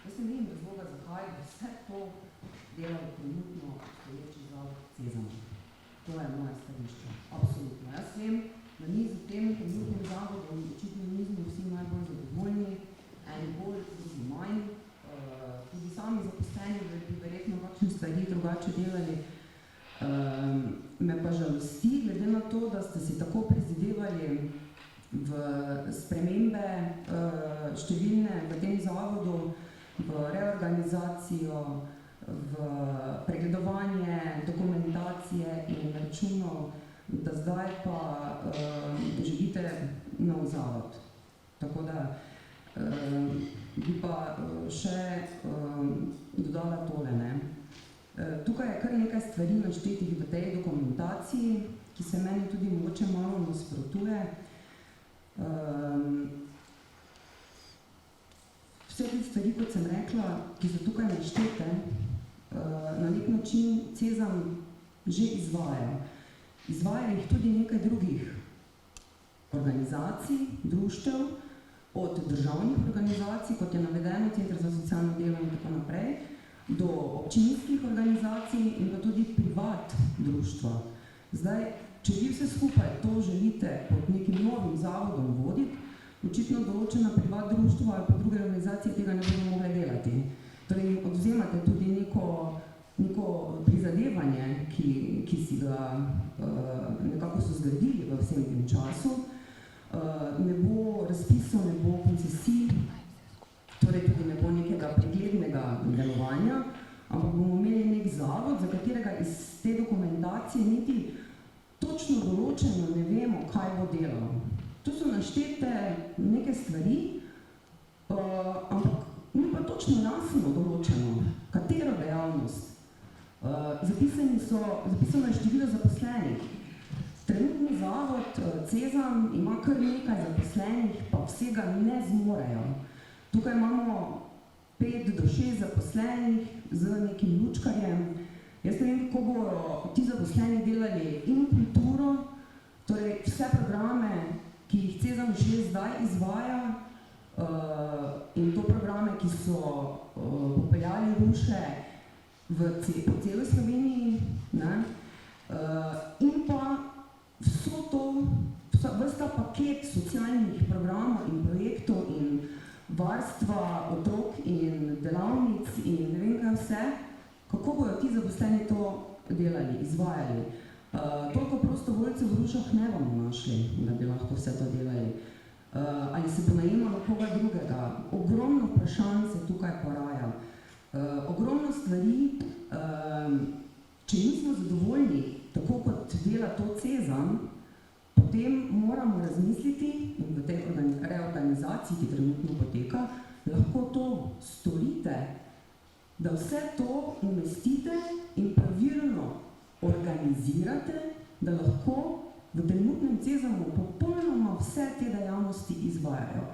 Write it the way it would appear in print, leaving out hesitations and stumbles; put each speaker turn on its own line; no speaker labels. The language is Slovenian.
Jaz ne vidim razloga, zakaj bi vse to delal trenutno obstoječi zavod Cezam. To je moje stališče. Absolutno. Jaz vem, da mi z tem trenutnim zavodom očitno nismo vsi najbolj zadovoljni, eni bolj, drugi manj. Tudi sami zaposleni bi verjetno kakšne stvari drugače delali. Me pa žalosti, glede na to, da ste si tako prizadevali v spremembe številne v tem zavodu, v reorganizacijo, v pregledovanje dokumentacije in računov, da zdaj pa želite nov zavod. Tako da bi pa še dodala tole, ne. Tukaj je kar nekaj stvari naštetih v tej dokumentaciji, ki se meni tudi mogoče malo nasprotuje. Vse te stvari, kot sem rekla, ki so tukaj naštete, na nek način Cezam že izvaja. Izvaja jih tudi nekaj drugih organizacij, društev, od državnih organizacij, kot je navedeno, Center za socialno delo in tako naprej, do občinskih organizacij in pa tudi privat društva. Zdaj, če vi vse skupaj to želite pod nekim novim zavodom voditi, očitno določena privat društva ali pa druge organizacije tega ne bodo mogle delati. Torej, odvzemate tudi neko prizadevanje, ki si ga nekako so zgradili v vsem tem času. Ne bo razpisov, ne bo koncesij, torej tudi ne bo nekega preglednega delovanja, ampak bomo imeli nek zavod, za katerega iz te dokumentacije niti točno določeno ne vemo, kaj bo delal. Tu so naštete neke stvari, ampak ni pa točno jasno določeno, katero dejavnost. Zapisano je število zaposlenih. Trenutni zavod Cezam ima kar nekaj zaposlenih, pa vsega ne zmorejo. Tukaj imamo 5 do 6 zaposlenih z nekim lučkarjem. Jaz ne vem, kako bodo ti zaposleni delali in kulturo, torej vse programe, ki jih Cezam že zdaj izvaja, in to programe, ki so popeljali ruše po celi Sloveniji, ne, in pa ves ta paket socialnih programov in projektov in varstva otrok in delavnic in ne vem kaj vse, kako bodo ti zaposleni to delali, izvajali. Toliko prostovoljcev v Rušah ne bomo našli, da bi lahko vse to delali. Ali se ponajemalo koga drugega. Ogromno vprašanj se tukaj poraja. Ogromno stvari, če nismo zadovoljni, tako kot dela to Cezam, potem moramo razmisliti in v tej reorganizaciji, ki trenutno poteka, lahko to storite, da vse to umestite in pravilno organizirate, da lahko v trenutnem Cezamu popolnoma vse te dejavnosti izvajajo.